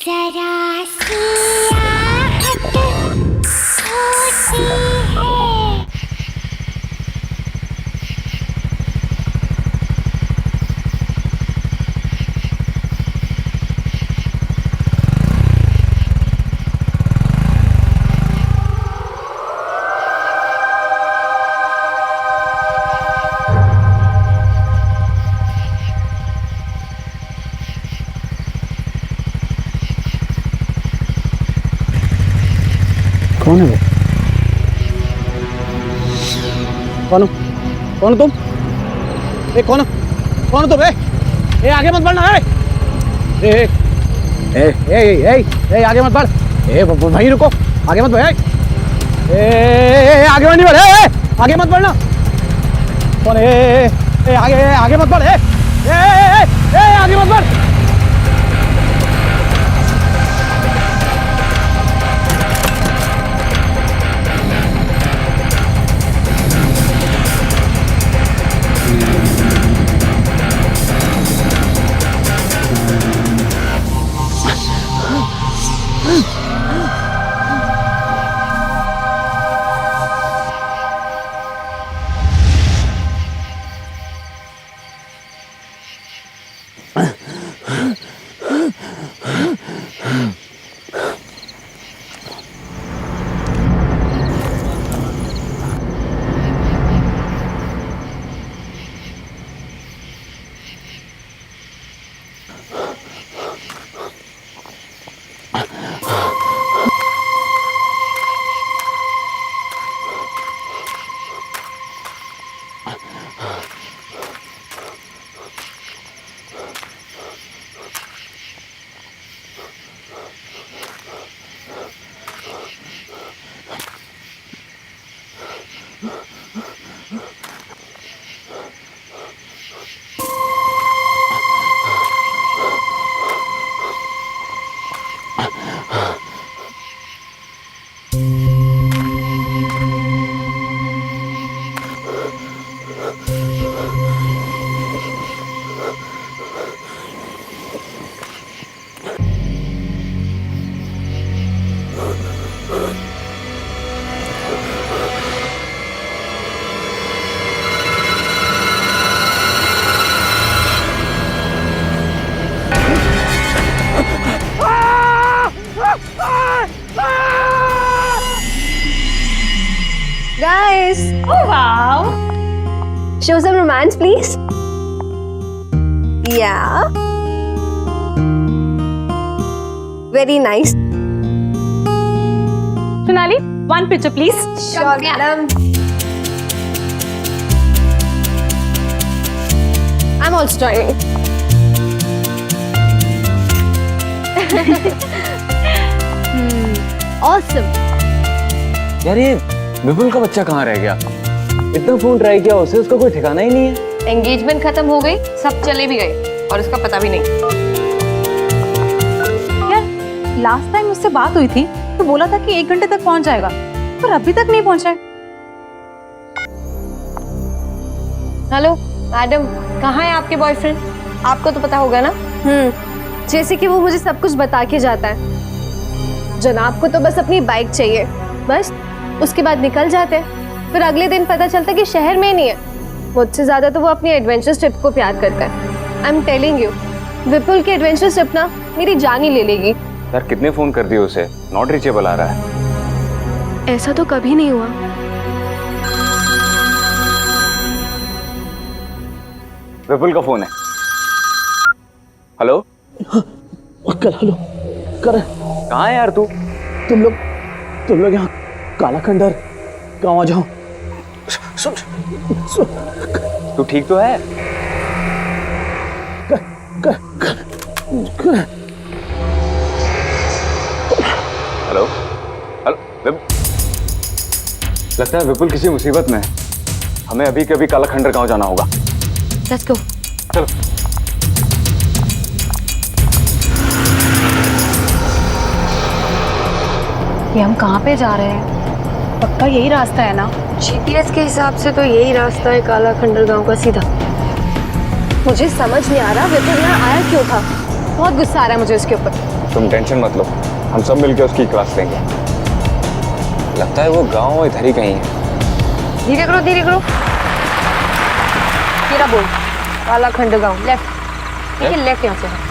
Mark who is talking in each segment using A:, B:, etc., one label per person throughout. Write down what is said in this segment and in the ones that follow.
A: जरा सी आहट होती है।
B: कौन है वो? कौन हो? कौन हो तुम? कौन हो? कौन हो तुम? आगे मत बढ़ना। आगे मत बढ़। वहीं रुको, आगे मत बढ़। आगे नहीं बढ़। आगे मत बढ़ना। कौन है? आगे मत बढ़। आगे मत बढ़।
C: Guys,
D: Oh wow!
C: show some romance, please. Yeah. Very nice.
D: Sonali, one picture please.
C: Sure, madam. I'm also joining. Awesome.
B: यार ये विपुल का बच्चा कहाँ रह गया? इतना फोन ट्राई किया उसे, उसका कोई ठिकाना ही नहीं है।
C: एंगेजमेंट खत्म हो गई, सब चले भी गए और उसका पता भी नहीं।
D: यार, लास्ट टाइम उससे बात हुई थी तो बोला था कि 1 घंटे तक पहुंच जाएगा, पर अभी तक नहीं पहुंचा है।
C: हेलो मैडम, कहाँ है आपके बॉयफ्रेंड? आपको तो पता होगा ना। जैसे कि वो मुझे सब कुछ बता के जाता है। जनाब को तो बस अपनी बाइक चाहिए, बस उसके बाद निकल जाते हैं। फिर अगले दिन पता चलता है कि शहर में ही नहीं है। मुझसे ज्यादा तो वो अपनी एडवेंचर ट्रिप को प्यार करता है। आई एम टेलिंग यू, विपुल की एडवेंचर ट्रिप ना मेरी जान ही ले लेगी।
B: यार कितने फोन कर दिए उसे, नॉट रीचेबल आ रहा है।
C: ऐसा तो कभी नहीं हुआ।
B: विपुल का फोन है। हेलो हेलो कर, कहाँ है यार तू? तुम लोग यहाँ काला खंडर गाँव आ जाओ। सुन तू ठीक तो है? हेलो हेलो, लगता है विपुल किसी मुसीबत में है। हमें अभी के अभी काला खंडर गाँव जाना होगा।
C: Let's go.
B: चलो।
D: ये हम कहाँ पे जा रहे हैं? पक्का यही रास्ता है ना?
C: जीपीएस के हिसाब से तो यही रास्ता है काला खंडर गांव का सीधा। मुझे समझ नहीं आ रहा विपुल यहाँ आया क्यों था। बहुत गुस्सा आ रहा है मुझे उसके ऊपर।
E: तुम टेंशन मत लो, हम सब मिलके उसकी क्लास लेंगे। लगता है वो गांव इधर ही कहीं है।
C: धीरे करो धीरे करो। तेरा बोल। कालाखंड गांव लेफ्ट। ठीक है लेफ्ट यहाँ से।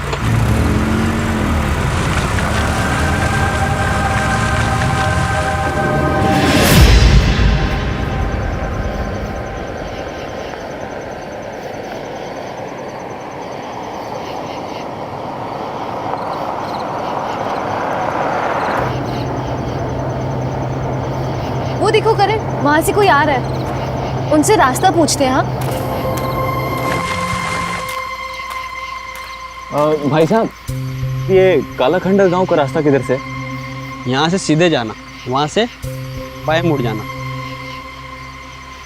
C: वो देखो करण, वहां से कोई आ रहा है। उनसे रास्ता पूछते हैं। हाँ
B: भाई साहब, ये कालाखंडर गांव का रास्ता किधर से?
F: यहाँ से सीधे जाना, वहाँ से बाएं मुड़ जाना,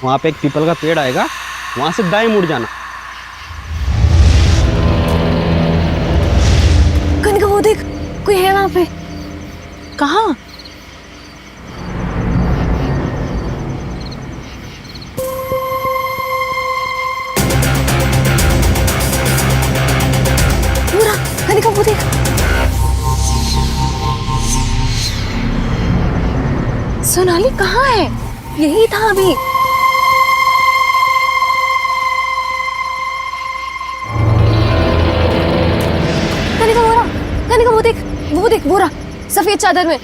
F: वहाँ पे एक पीपल का पेड़ आएगा, वहाँ से दाएं मुड़ जाना।
C: कनिका वो देख, कोई है वहाँ पे।
D: कहाँ?
C: कनिका वो देख। सोनाली कहाँ है? यही था अभी। कनिका वो रहा, कनिका वो देख वो रहा सफेद चादर में।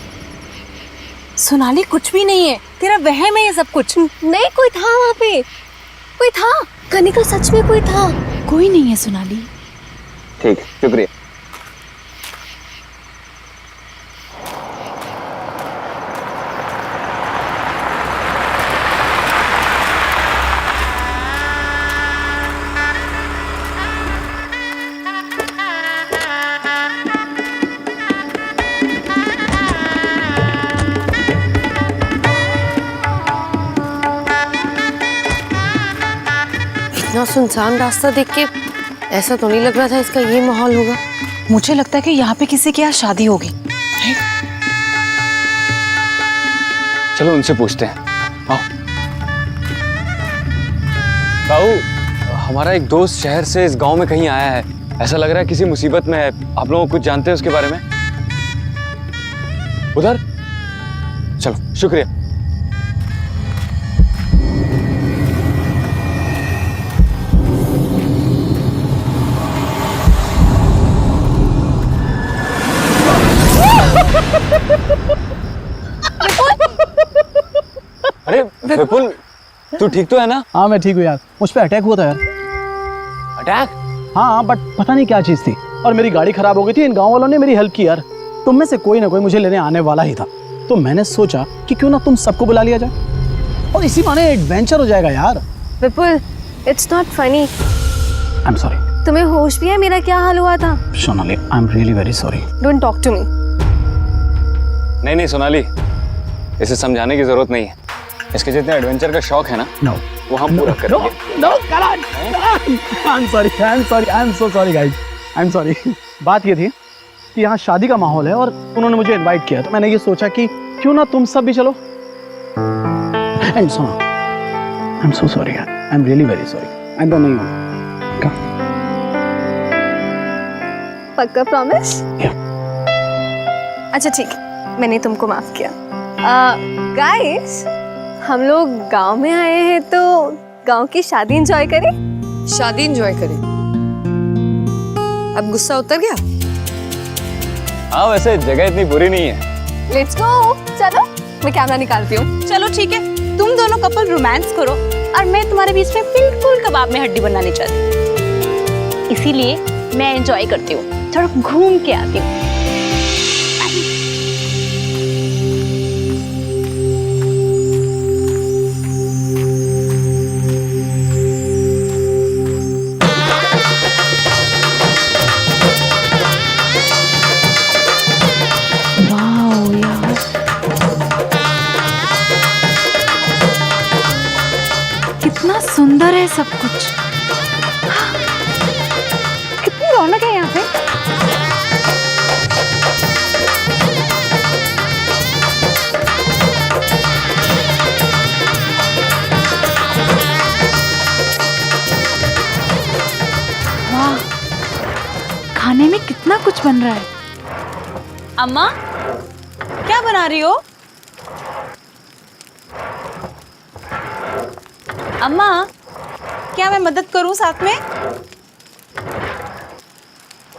D: सोनाली कुछ भी नहीं है, तेरा वहम है ये सब कुछ।
C: नहीं कोई था वहाँ पे, कोई था। कनिका सच में कोई था।
D: कोई नहीं है सोनाली।
E: ठीक, शुक्रिया।
C: इतना सुनसान रास्ता देख के ऐसा तो नहीं लग रहा था इसका ये माहौल होगा।
D: मुझे लगता है कि यहाँ पे किसी की यहाँ शादी होगी।
E: चलो उनसे पूछते हैं। आओ। ताऊ, हमारा एक दोस्त शहर से इस गांव में कहीं आया है। ऐसा लग रहा है किसी मुसीबत में है। आप लोग कुछ जानते हैं उसके बारे में? उधर चलो, शुक्रिया। अरे विपुल, तू ठीक तो है ना?
B: हाँ मैं ठीक हूँ यार, मुझ पे अटैक हुआ था यार।
E: अटैक?
B: हाँ बट पता नहीं क्या चीज़ थी, और मेरी गाड़ी खराब हो गई थी। इन गांव वालों ने मेरी हेल्प की यार। तुम में से कोई ना कोई मुझे लेने आने वाला ही था, तो मैंने सोचा कि क्यों ना तुम सबको बुला लिया जाए और इसी बहाने एडवेंचर हो जाएगा यार।
C: Vipul, it's not funny.
B: I am sorry.
C: तुम्हें होश भी है मेरा क्या हाल हुआ था?
B: Sonali, I am really very sorry.
C: Don't talk to me.
E: नहीं सोनाली, इसे समझाने की जरूरत नहीं है। इसके जितने एडवेंचर का शौक है ना,
B: नो
E: वो हम पूरा करेंगे।
B: No Karan, I am sorry, I am so sorry guys, I am sorry. बात ये थी कि यहाँ शादी का माहौल है और उन्होंने मुझे इनवाइट किया, तो मैंने ये सोचा कि क्यों ना तुम सब भी चलो। एंड सुनो, आई am so sorry, I am really very sorry. I don't know you.
C: पक्का प्रॉमिस? अच्छा ठीक है, मैंने तुमको माफ किया। गाइस, हम लोग गांव में आए हैं तो गांव की शादी एंजॉय करें।
G: शादी एंजॉय करें? अब गुस्सा उतर गया?
E: हाँ वैसे जगह इतनी बुरी नहीं है।
C: Let's go. चलो मैं कैमरा निकालती हूँ।
D: चलो ठीक है, तुम दोनों कपल रोमांस करो और मैं तुम्हारे बीच में बिल्कुल कबाब में हड्डी बनानी चाहती। इसीलिए मैं एंजॉय करती हूँ, थोड़ा घूम के आती हूँ। कितना सुंदर है सब कुछ। कितनी रौनक है यहाँ पे। वाह, खाने में कितना कुछ बन रहा है। अम्मा क्या बना रही हो? अम्मा क्या मैं मदद करूं साथ में?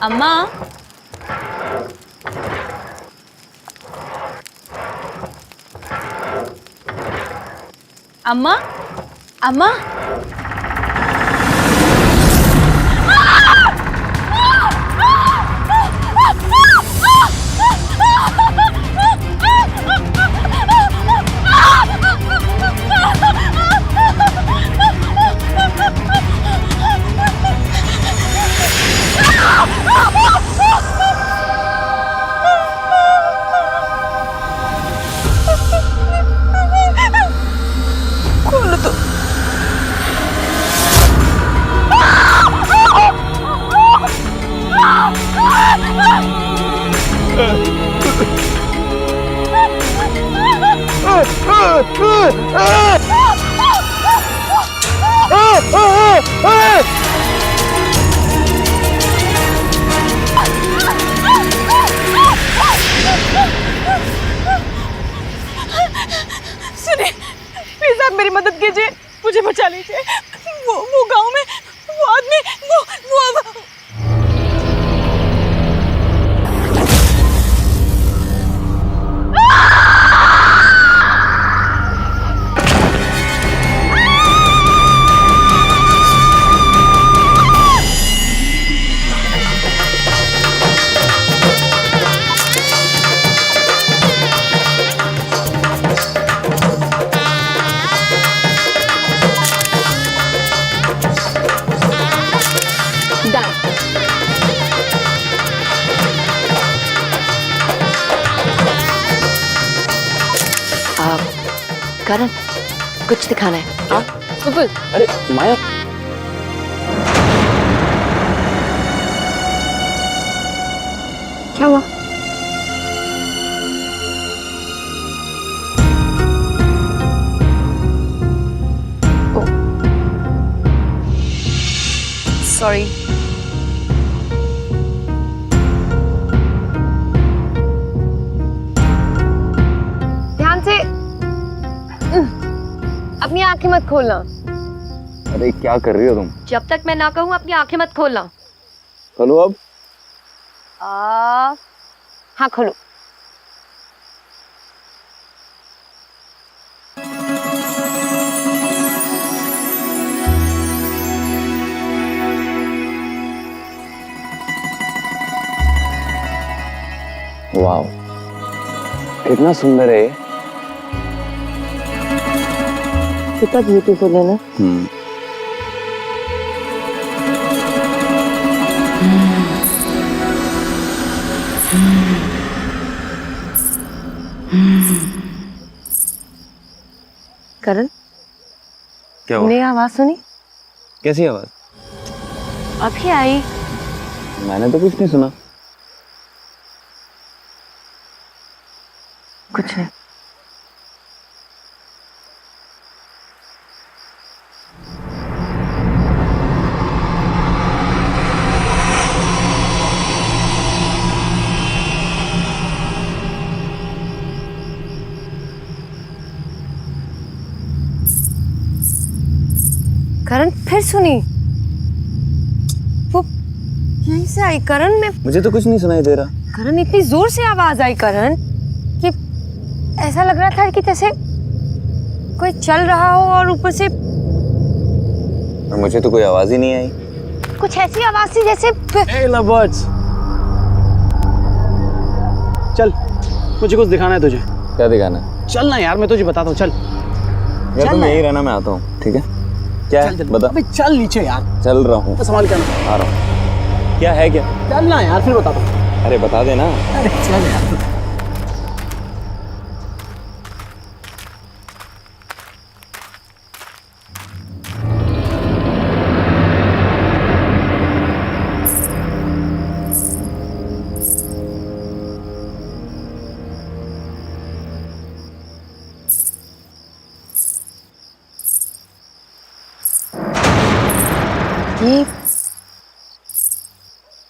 D: अम्मा अम्मा अम्मा सुनिए प्लीज आप मेरी मदद कीजिए, मुझे बचा लीजिए। वो गांव में वो आदमी वो
G: करण कुछ दिखाना है।
B: क्या?
C: विपुल
B: अरे माया,
C: क्या हुआ?
G: सॉरी।
C: ध्यान से अपनी आंखें मत खोलना।
E: अरे क्या कर रही हो तुम?
C: जब तक मैं ना कहूँ अपनी आंखें मत खोलना।
E: खोलो अब।
C: हाँ खोलो।
E: वाह, कितना सुंदर है।
C: कितना ब्यूटीफुल है ना। करण,
E: क्या हुआ?
C: तुमने आवाज सुनी?
E: कैसी आवाज?
C: अभी आई।
E: मैंने तो कुछ नहीं सुना।
C: कुछ नहीं। करण फिर सुनी। वो यहीं से आई करण। में
E: मुझे तो कुछ नहीं सुनाई दे रहा।
C: करण इतनी जोर से आवाज आई करण कि ऐसा लग रहा था कि जैसे कोई चल रहा हो और ऊपर से।
E: और मुझे तो कोई आवाज ही नहीं आई।
C: कुछ ऐसी आवाज थी जैसे।
B: ए लवर्स, चल मुझे कुछ दिखाना है तुझे।
E: क्या दिखाना है?
B: चल ना यार, मैं तुझे बताता हूँ। चल
E: यार तुम
B: ना।
E: यहीं रहना, मैं आता हूँ। ठीक है? क्या है? बता।
B: अबे चल नीचे यार,
E: चल रहा हूँ।
B: संभाल के आना।
E: आ रहा हूँ। क्या है क्या?
B: चल ना यार, फिर बताता हूँ।
E: अरे बता देना।
B: अरे चल यार।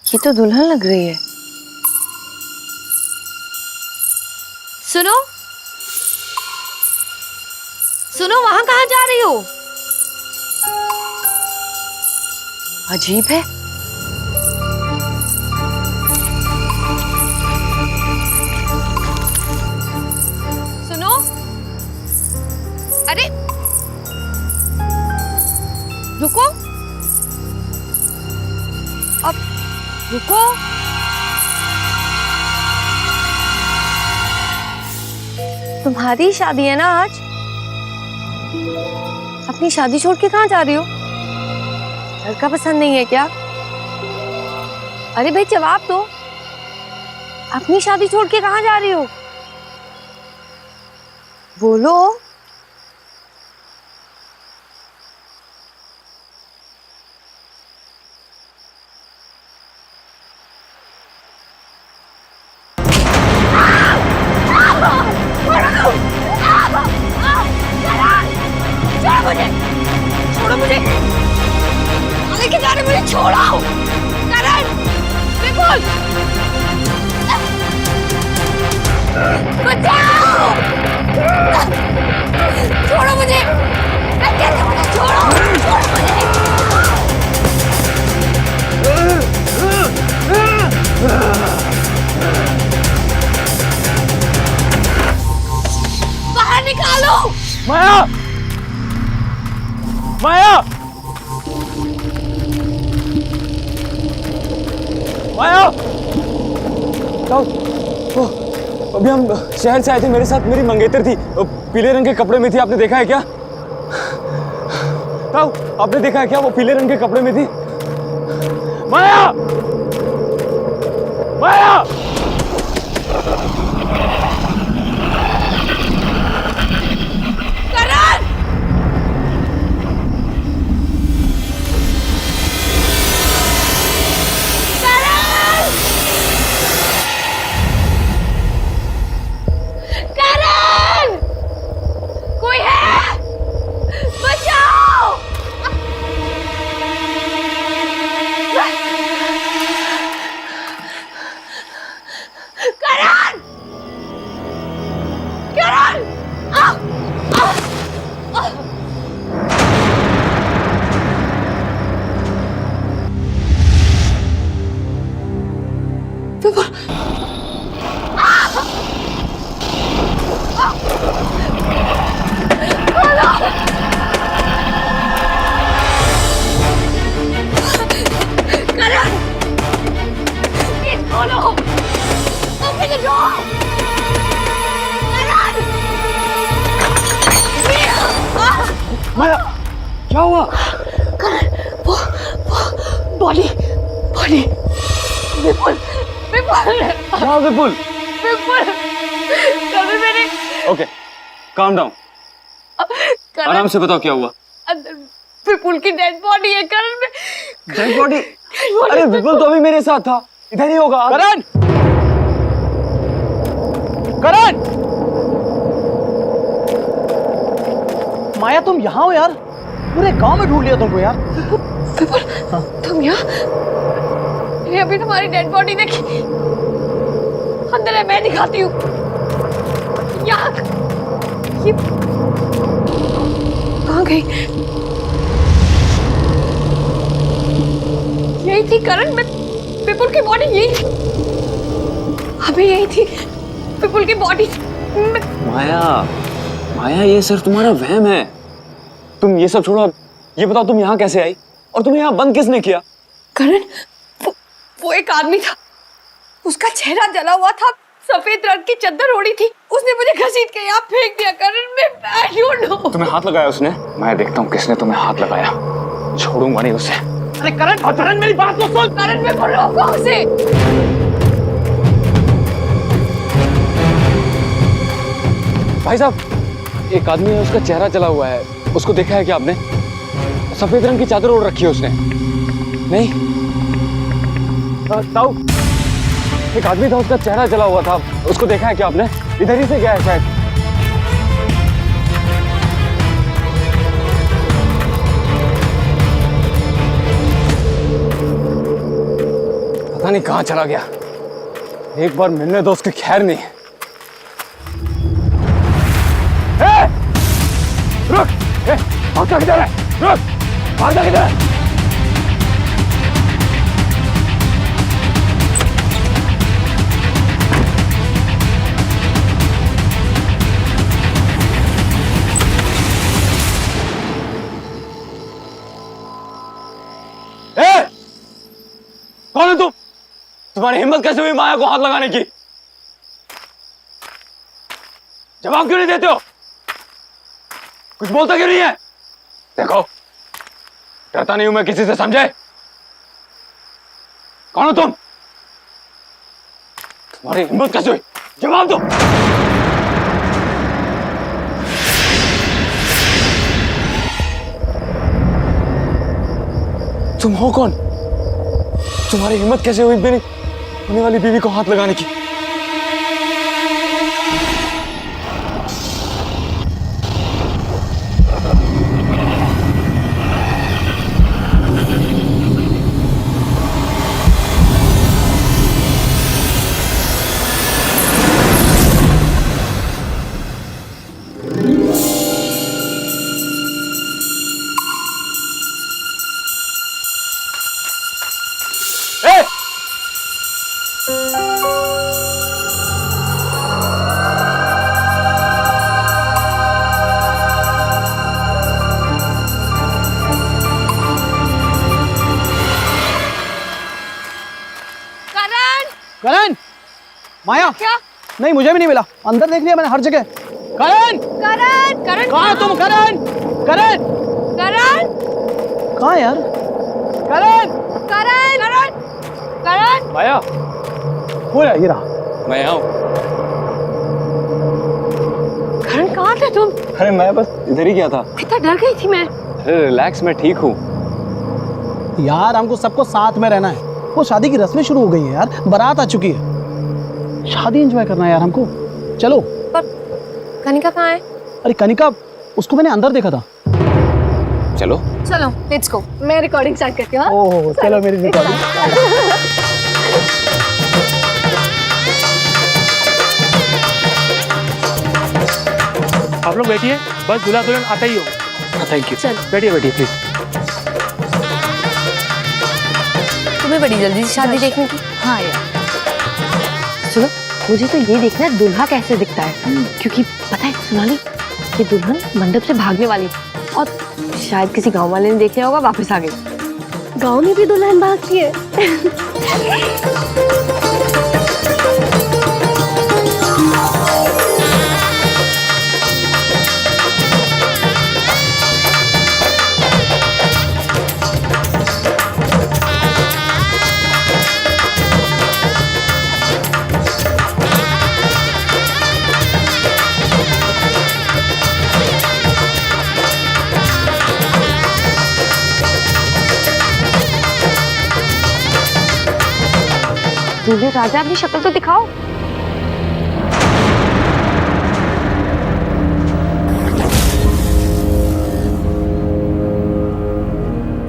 C: ये तो दुल्हन लग रही है। सुनो सुनो, वहां कहाँ जा रही हो? अजीब है। सुनो, अरे रुको, अब रुको। तुम्हारी शादी है ना आज? अपनी शादी छोड़ के कहाँ जा रही हो? लड़का पसंद नहीं है क्या? अरे भाई जवाब दो, अपनी शादी छोड़ के कहाँ जा रही हो? बोलो। छोड़ो मुझे, लेके जा रहे, मुझे छोड़ो। करण, विपुल, बचाओ, छोड़ो मुझे, मैं कहती हूँ मुझे छोड़ो, छोड़ो मुझे। बाहर निकालो।
B: माया, माया, माया, अभी हम शहर से आए थे, मेरे साथ मेरी मंगेतर थी, पीले रंग के कपड़े में थी, आपने देखा है क्या? ताऊ, आपने देखा है क्या वो पीले रंग के कपड़े में थी? माया, माया, माया, क्या हुआ?
C: वो बॉडी, बॉडी, विपुल, विपुल,
B: क्या विपुल?
C: विपुल, कभी मैंने
E: ओके, काम डाउन, आराम से बताओ क्या हुआ।
C: अंदर विपुल की डेड बॉडी है करण में।
B: Dead body? अरे विपुल तो अभी मेरे साथ था, इधर ही होगा। करण, करण, माया तुम यहाँ हो यार? पूरे गांव में ढूंढ लिया तुमको यार।
C: विपुल, तुम यहाँ? मैंने अभी तुम्हारी डेड बॉडी देखी, अंदर है, मैं दिखाती हूँ। यहाँ ये कहाँ गई? यही थी करण, मैं विपुल की बॉडी यही थी, अभी यही थी विपुल की बॉडी।
E: माया, माया ये सिर्फ तुम्हारा वहम है। तुम ये सब छोड़ो, अब ये बताओ तुम यहाँ कैसे आई और तुम्हें यहाँ बंद किसने किया?
C: करण, वो एक आदमी था, उसका चेहरा जला हुआ था, सफेद रंग की चादर ओढ़ी थी, उसने मुझे घसीट के यहाँ फेंक दिया। करण, मैं I don't know।
E: तुम्हें हाथ लगाया उसने? मैं देखता हूँ किसने तुम्हें हाथ लगाया, छोड़ूंगा नहीं उसे।
B: अरे करण, करण मेरी बात तो सुन।
C: करण, मैं बोल रहा हूँ उसे।
E: भाई साहब, एक आदमी है, उसका चेहरा जला हुआ है, उसको देखा है क्या आपने? सफेद रंग की चादर ओढ़ रखी है उसने। नहीं ताऊ, एक आदमी था, उसका चेहरा जला हुआ था, उसको देखा है क्या आपने? इधर ही से गया है शायद। पता नहीं कहाँ चला गया, एक बार मिलने दो उसकी खैर नहीं। रुक, भागता किधर है? रुक, भागता किधर है? कौन है तुम? तुम्हारी हिम्मत कैसे हुई माया को हाथ लगाने की? जवाब क्यों नहीं देते हो? कुछ बोलता क्यों नहीं है? देखो, डरता नहीं हूं मैं किसी से, समझे? कौन हो तुम? तुम्हारी हिम्मत कैसे हुई? जवाब दो। तुम हो कौन? तुम्हारी हिम्मत कैसे हुई मेरी होने वाली बीवी को हाथ लगाने की?
B: करण, माया
D: क्या?
B: नहीं, मुझे भी नहीं मिला। अंदर देख लिया मैंने हर जगह। करण,
D: करण, करण
B: कहाँ हो तुम? करण, करण,
D: करण,
B: कहाँ है यार? करण,
D: करण, करण, करण।
E: माया,
B: हो रहा, ये रहा।
E: मैं यहाँ हूँ।
D: करण कहाँ थे तुम?
E: अरे मैं बस इधर ही गया था।
D: कितना डर गई थी मैं।
E: अरे रिलैक्स, मैं ठीक हूँ।
B: यार हमको सबको साथ में रहना है। वो शादी की रस्में शुरू हो गई है यार, बारात आ चुकी है। शादी एंजॉय करना है यार हमको। चलो।
C: पर कनिका कहाँ है?
B: अरे कनिका, उसको मैंने अंदर देखा था।
E: चलो
C: चलो लेट्स गो। मैं रिकॉर्डिंग स्टार्ट करती हूँ।
B: ओह चलो मेरी रिकॉर्डिंग।
H: आप लोग बैठिए, बस दूल्हा दुल्हन आता ही हो।
B: Thank you.
H: बैठिए बैठिए प्लीज।
G: तुम्हें बड़ी जल्दी से शादी देखने की?
D: हाँ यार,
G: सुनो, मुझे तो ये देखना है दूल्हा कैसे दिखता है, क्योंकि पता है सोनाली, ये दुल्हन मंडप से भागने वाली थी और शायद किसी गांव वाले ने देख लिया होगा, वापस आ गई।
C: गाँव में भी दुल्हन भागती है।
G: दूल्हे राजा, अपनी शक्ल तो दिखाओ।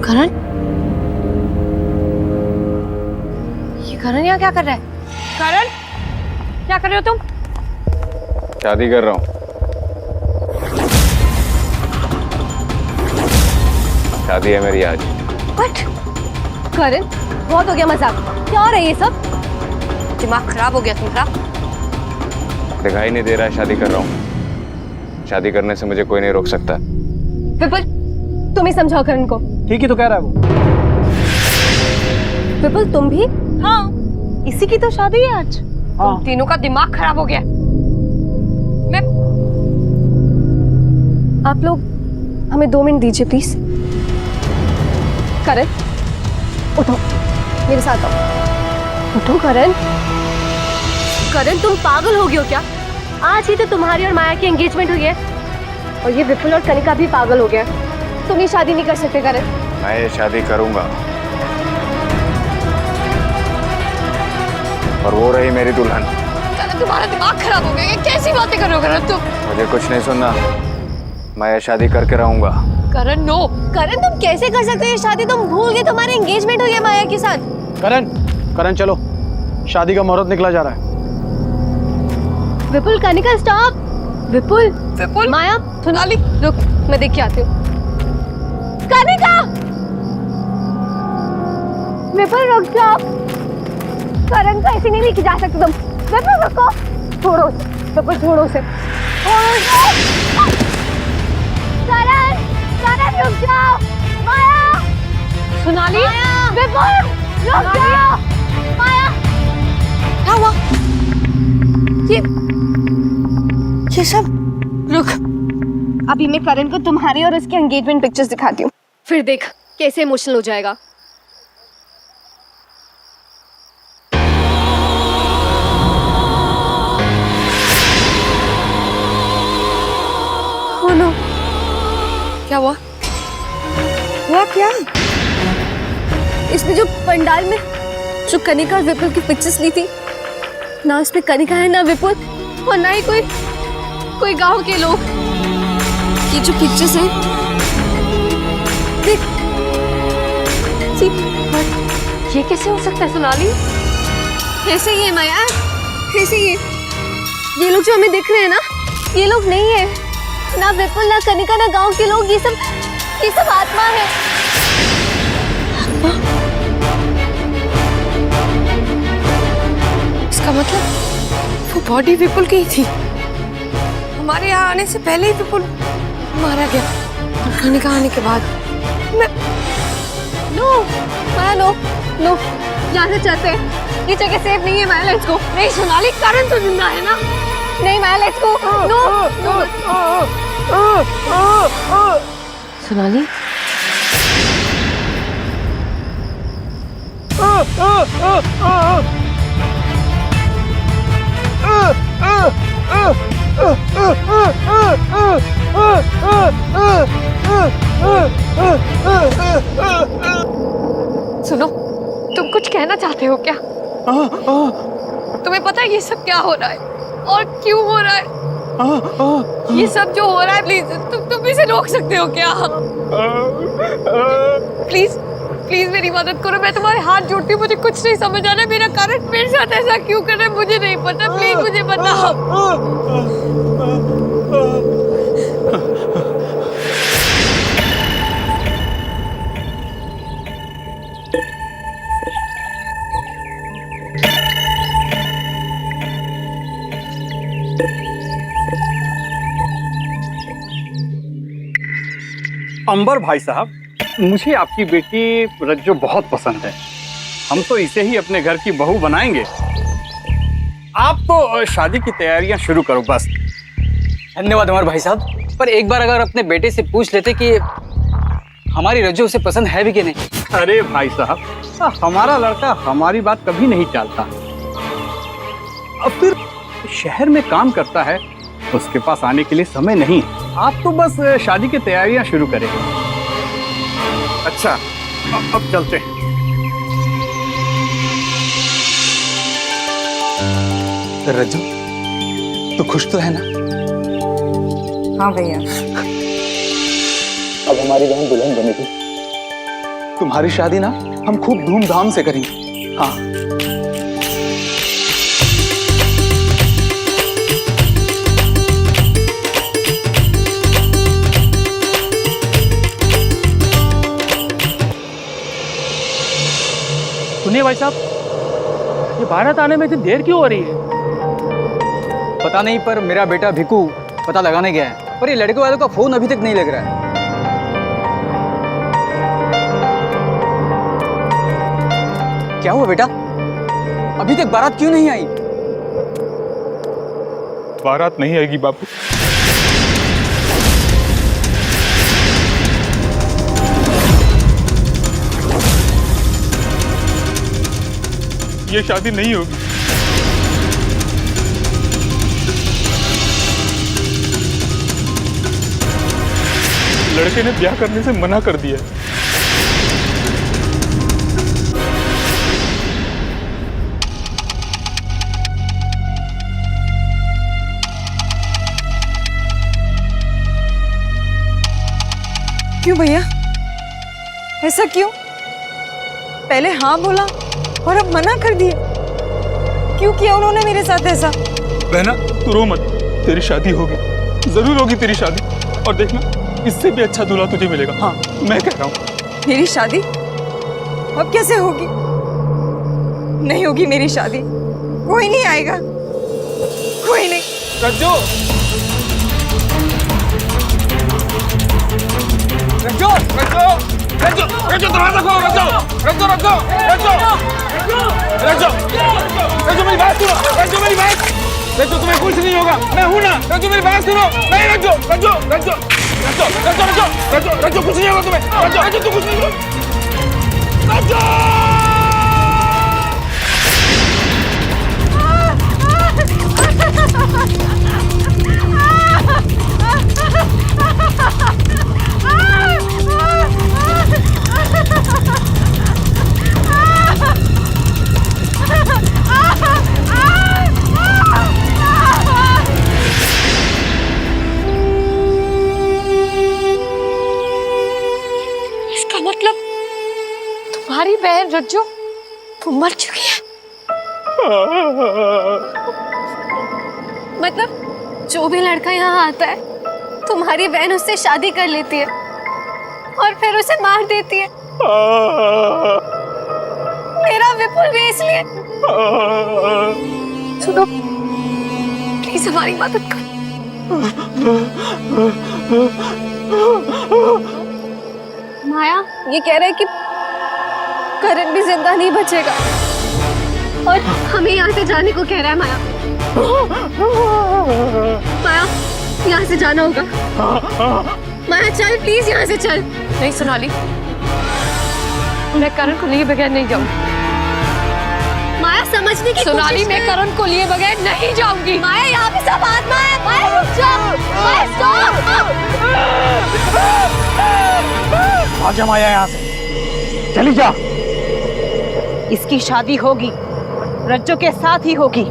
C: करण, ये करण यहाँ क्या कर रहा है?
D: करण क्या कर रहे हो तुम?
E: शादी कर रहा हूँ। शादी है मेरी आज।
C: व्हाट? करण, बहुत हो गया मजाक। क्या हो रहा है ये सब?
G: दिमाग खराब हो गया तुम्हारा?
E: दिखाई नहीं दे रहा है शादी कर रहा हूँ। शादी करने से मुझे कोई नहीं रोक सकता।
C: विपुल, तुम ही समझाओ करण को।
B: ठीक ही तो कह रहा है वो।
C: विपुल तुम भी?
D: हाँ, इसी की तो शादी है आज।
B: हाँ।
D: तीनों का दिमाग खराब हो गया। मैं
C: आप लोग हमें 2 मिनट दीजिए प्लीज। करण, उठो, मेरे साथ आओ। उठो करण। करण, तुम पागल हो गए हो क्या? आज ही तो तुम्हारी और माया की एंगेजमेंट हुई है और ये विपुल और कनिका भी पागल हो गया। तुम ये शादी नहीं कर सकते करण।
E: मैं ये शादी करूंगा और वो रही मेरी दुल्हन।
D: करण, तुम्हारा दिमाग खराब हो गया। कैसी बातें कर रहे हो करण तुम?
E: मुझे कुछ नहीं सुनना, मैं ये शादी करके रहूंगा।
D: करण नो।
C: करण, तुम कैसे कर सकते हो ये शादी? तुम भूल गए तुम्हारी एंगेजमेंट हुई है माया के साथ।
B: करण, करण चलो, शादी का मुहूर्त निकला जा रहा है।
C: विपुल, कनिका स्टॉप। विपुल विपुल माया सोनाली रुक, मैं देख के आती हूँ। कनिका विपुल रुक जाओ, करण को ऐसे नहीं लेके जा सकते तुम। विपुल रुको, छोड़ो विपुल, छोड़ो उसे, करण करण रुक जाओ। माया सोनाली विपुल रुक जाओ। माया क्या हुआ? ये सब रुक, अभी मैं करण को तुम्हारी और उसके एंगेजमेंट पिक्चर्स दिखाती हूँ, फिर देख कैसे इमोशनल हो जाएगा। Oh no, क्या हुआ? हुआ क्या? इसमें जो पंडाल में जो कनिका और विपुल की पिक्चर्स ली थी ना, उसमें कनिका है ना विपुल, और ना ही कोई गांव के लोग। ये जो पिक्चर्स हैं देख, ये कैसे हो सकता है सोनाली? कैसे ये माया, कैसे ये लोग जो हमें दिख रहे हैं ना, ये लोग नहीं है, ना विपुल ना कनिका ना गांव के लोग, ये सब आत्मा है। आत्मा? इसका मतलब वो बॉडी विपुल की ही थी। हमारे यहाँ आने से पहले ही विपुल मारा गया, और कनिका आने के बाद नो माया, नो यहाँ से चलते हैं, ये जगह सेफ नहीं है माया, लेट्स गो। नहीं सोनाली, करण तो जिंदा है ना? नहीं माया, लेट्स गो। नो
G: सोनाली
C: सुनो, तुम कुछ कहना चाहते हो क्या? तुम्हें पता है ये सब क्या हो रहा है और क्यों हो रहा है? ये सब जो हो रहा है, प्लीज तुम इसे रोक सकते हो क्या? प्लीज प्लीज मेरी मदद करो, मैं तुम्हारे हाथ जोड़ती हूँ, मुझे कुछ नहीं समझ आ रहा है, मेरा कारण मेरे साथ ऐसा क्यों कर रहा है मुझे नहीं पता, प्लीज मुझे बताओ।
I: अंबर भाई साहब, मुझे आपकी बेटी रज्जो बहुत पसंद है, हम तो इसे ही अपने घर की बहू बनाएंगे। आप तो शादी की तैयारियां शुरू करो बस।
E: धन्यवाद अमर भाई साहब, पर एक बार अगर अपने बेटे से पूछ लेते कि हमारी रज्जो उसे पसंद है भी कि नहीं।
I: अरे भाई साहब, हमारा लड़का हमारी बात कभी नहीं टालता। अब फिर शहर में काम करता है, उसके पास आने के लिए समय नहीं। आप तो बस शादी की तैयारियां शुरू करें। अच्छा, अब चलते हैं।
E: रज्जो, तो खुश तो है ना?
J: हाँ भैया।
B: अब हमारी बहन दुल्हन बनेगी। तुम्हारी शादी ना हम खूब धूमधाम से करेंगे। हाँ।
H: सुनिए भाई साहब, ये भारत आने में इतनी देर क्यों हो रही है?
E: पता नहीं, पर मेरा बेटा भिकू पता लगाने गया है, पर ये लड़के वालों का फोन अभी तक नहीं लग रहा है। क्या हुआ बेटा, अभी तक बारात क्यों नहीं आई?
K: बारात नहीं आएगी बापू। ये शादी नहीं होगी। लड़के ने ब्याह करने से मना कर दिया।
J: क्यों भैया, ऐसा क्यों? पहले हाँ बोला और अब मना कर दिया। क्यों किया उन्होंने मेरे साथ ऐसा?
K: बहना तू रो मत, तेरी शादी होगी। जरूर होगी तेरी शादी, और देखना इससे भी अच्छा दूल्हा तुझे मिलेगा। हाँ मैं कह रहा हूँ।
J: मेरी शादी अब कैसे होगी? नहीं होगी मेरी शादी, कोई नहीं आएगा, कोई नहीं।
K: रज्जो, रज्जो, रज्जो, रज्जो, रज्जो दरवाजा खोलो। रज्जो, रज्जो, रज्जो, रज्जो, रज्जो, रज्जो मेरी बात सुनो। रज्जो मेरी बात, रज्जो तुम्हें कुछ नहीं होगा, मैं हूं ना। रज्जो मेरी बात सुनो। नहीं रज्जो, रज्जो, रज्जो, रज्जो, रज्जो, रज्जो, रज्जो, रज्जो कुछ नहीं होगा तुम्हें। रज्जो, रज्जो तू कुछ नहीं होगा। रज्जो
C: इसका मतलब तुम्हारी बहन रज्जो वो मर चुकी है। मतलब जो भी लड़का यहाँ आता है तुम्हारी बहन उससे शादी कर लेती है और फिर उसे मार देती है। मेरा विपुल भी इसलिए। सुनो प्लीज हमारी मदद करो। माया ये कह रहा है कि करण भी जिंदा नहीं बचेगा और हमें यहाँ से जाने को कह रहा है। माया माया यहाँ से जाना होगा। माया चल प्लीज यहाँ से चल। नहीं सोनाली, मैं करण को लिए बगैर नहीं जाऊंगी। माया समझने की सोनाली, मैं करण को लिए बगैर नहीं जाऊंगी। माया यहाँ पे सब आत्मा है। माया रुक जा। माया स्टॉप।
I: आजा माया यहाँ से, चली जा।
D: इसकी शादी होगी, रज्जो के साथ ही होगी।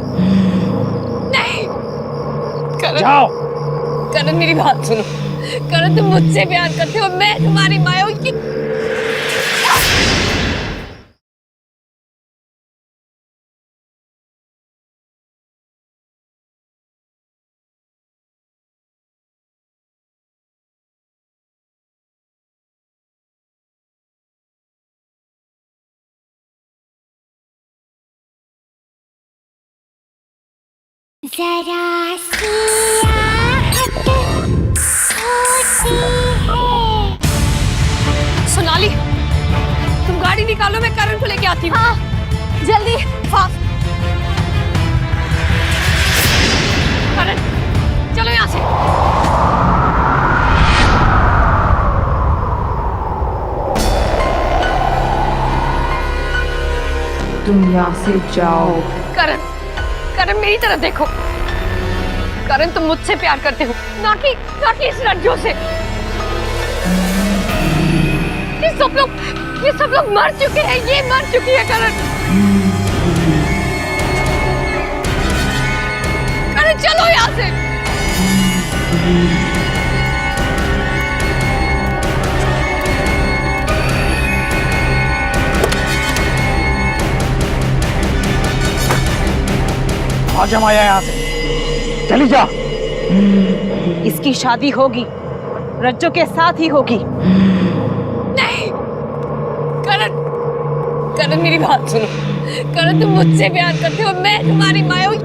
C: नहीं करण,
I: जाओ।
C: करण मेरी बात सुनो। करण तुम मुझसे प्यार करते हो, मैं तुम्हारी माया हूँ।
A: जरा सी आहट होती है।
C: सोनाली तुम गाड़ी निकालो, मैं करण को लेके आती हूँ। हाँ जल्दी। फास्ट। करण चलो यहाँ से।
J: तुम यहाँ से जाओ।
C: करण, करण मेरी तरफ देखो। करण तुम मुझसे प्यार करते हो, ना कि इस रज्जो से। ये सब लोग मर चुके हैं। ये मर चुकी है करण। करण चलो यहाँ से।
I: आजा माया यहाँ से, चली जा।
D: इसकी शादी होगी, रज्जो के साथ ही होगी।
C: नहीं करण, करण मेरी बात सुनो। करण तुम मुझसे प्यार करते हो, मैं तुम्हारी माया हूँ।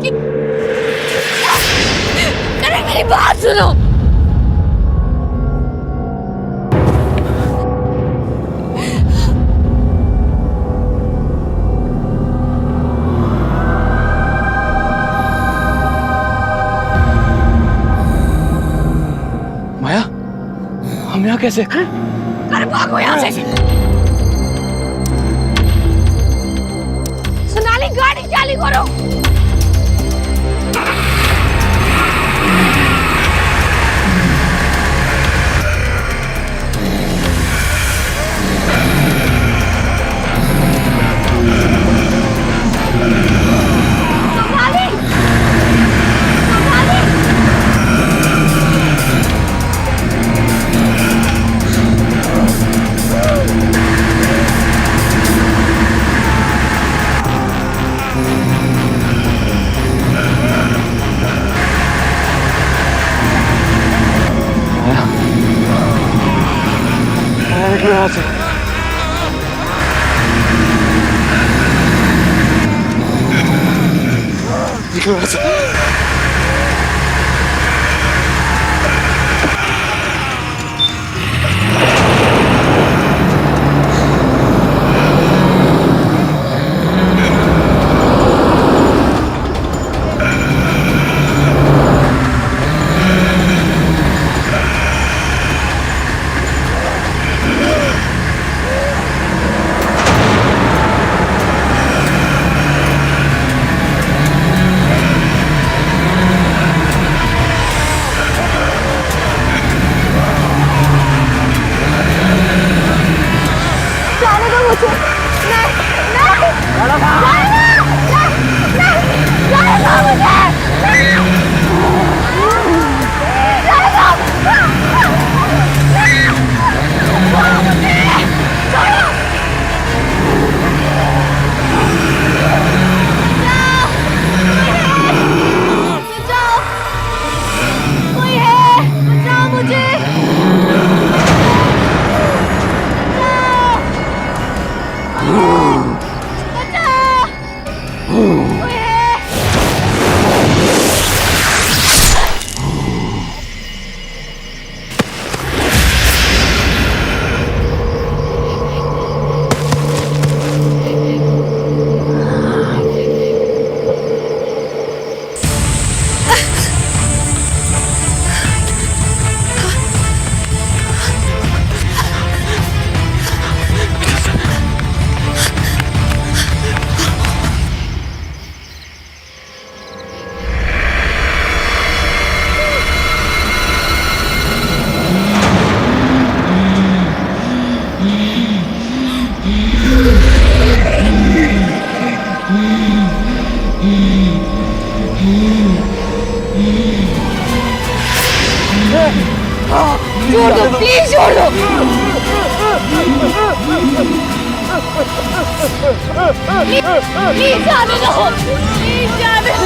C: करण मेरी बात सुनो।
E: माया, हम यहाँ कैसे?
C: अरे भागो यहाँ से। सोनाली गाड़ी चालू करो। सोनाली, सोनाली।
E: यहाँ से यहाँ से
C: छोड़ दो प्लीज, छोड़ दो। प्लीज जाने दो, प्लीज जाने दो।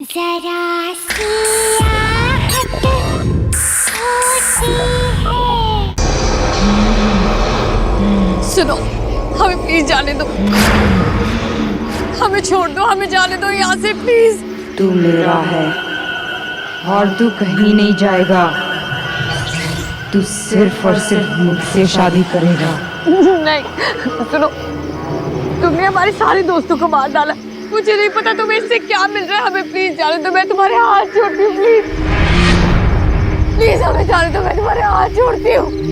A: जरा सी आहट होती है।
C: सुनो, हमें प्लीज जाने दो, हमें छोड़ दो, हमें जाने दो यहाँ से प्लीज।
J: तू मेरा है और तू कहीं नहीं जाएगा। तू सिर्फ और सिर्फ मुझसे शादी करेगा।
C: नहीं, सुनो, तुमने हमारे सारे दोस्तों को मार डाला। मुझे नहीं पता तुम्हें इससे क्या मिल रहा है। हमें प्लीज जाने दो, मैं तुम्हारे हाथ जोड़ती हूँ। प्लीज प्लीज हमें जाने दो, मैं तुम्हारे हाथ जोड़ती हूँ।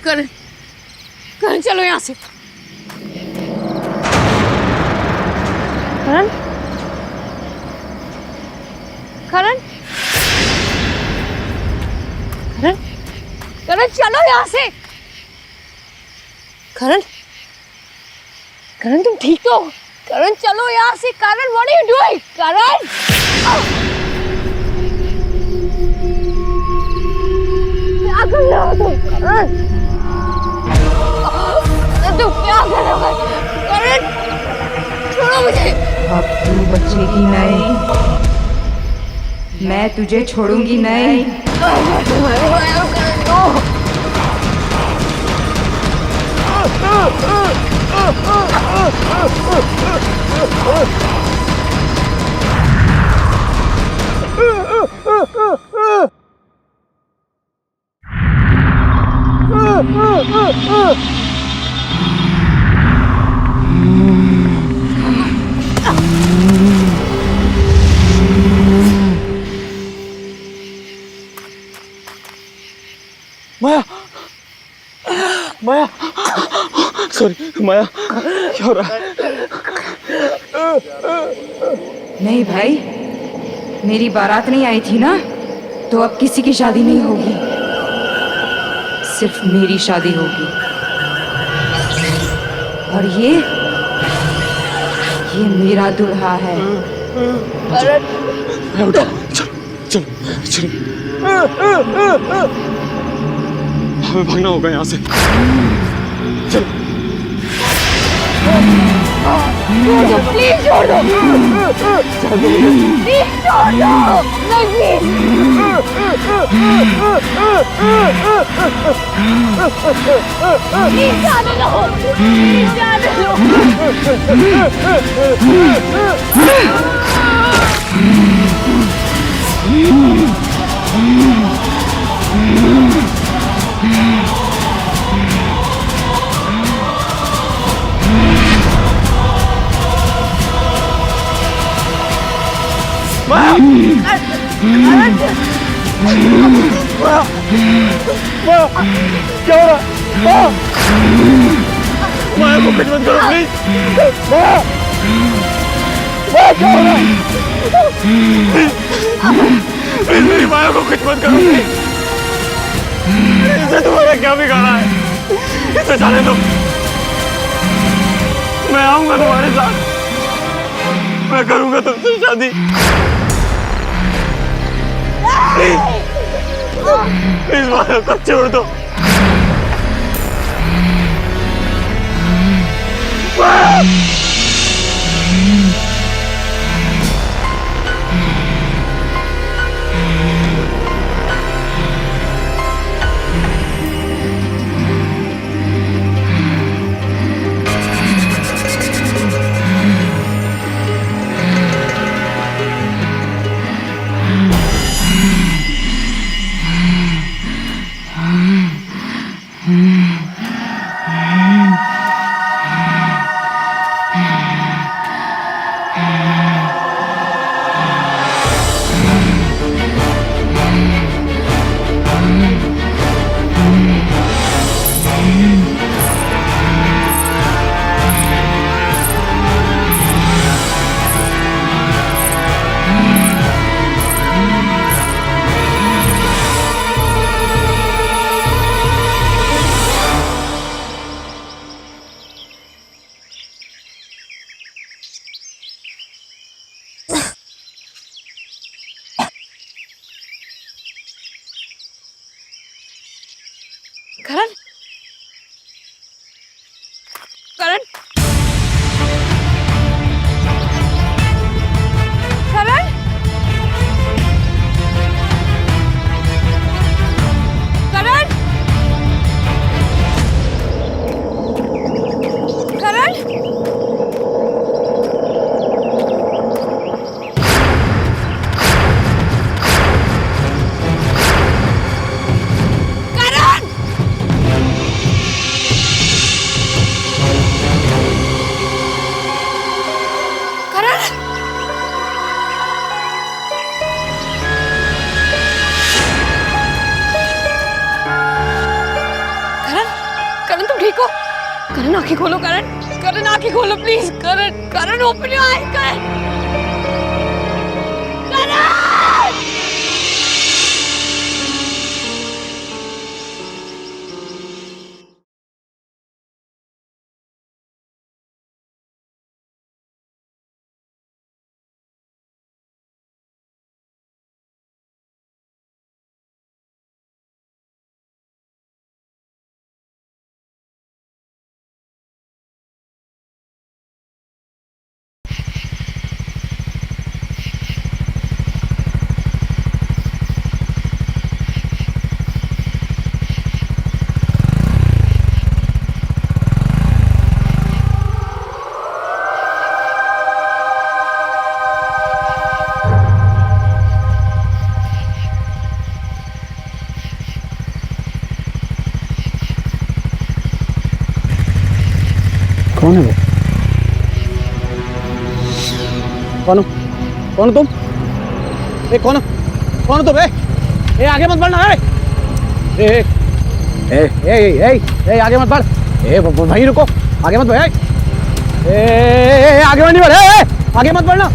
C: करण, करण चलो यहाँ से। करण, करण, करण, करण चलो यहाँ से। करण, करण तुम ठीक तो हो? करण चलो यहाँ से। करण व्हाट आर यू डूइंग? करण क्या कर रहे हो तुम? करण तुम क्या कर रहे हो? करण छोड़ो मुझे।
J: अब तू बचेगी नहीं, मैं तुझे छोड़ूंगी नहीं।
E: सॉरी माया, क्या हो रहा है?
J: नहीं भाई, मेरी बारात नहीं आई थी ना, तो अब किसी की शादी नहीं होगी, सिर्फ मेरी शादी होगी। और ये मेरा दूल्हा है।
E: उठो, चलो चलो चलो, हमें भागना होगा यहाँ से। चलो
A: प्लीज छोड़ दो, प्लीज छोड़ दो, नहीं प्लीज जाने दो, प्लीज जाने
E: क्या हो रहा है? माया को कुछ मत करो प्लीज। माया, क्या हो रहा है? प्लीज मेरी माया को कुछ मत करो प्लीज। इसे तुम्हारा क्या बिगाड़ा है? इसे जाने दो, मैं आऊंगा तुम्हारे साथ, मैं करूंगा तुमसे शादी। प्लीज माया को छोड़ दो।
J: करण, करण, करण, करण, करण, करण आंखें खोलो, करण, करण आंखें खोलो please, Karan, Karan open your eyes, Karan, Karan.
B: कौन है वो? कौन हो? कौन हो तुम? कौन हो? कौन हो तुम? आगे मत बढ़ना। आगे मत बढ़। भाई रुको, आगे मत बढ़। आगे नहीं बढ़े, आगे मत बढ़ना।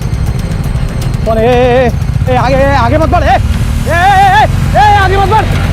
B: कौन आगे मत बढ़, आगे मत बढ़।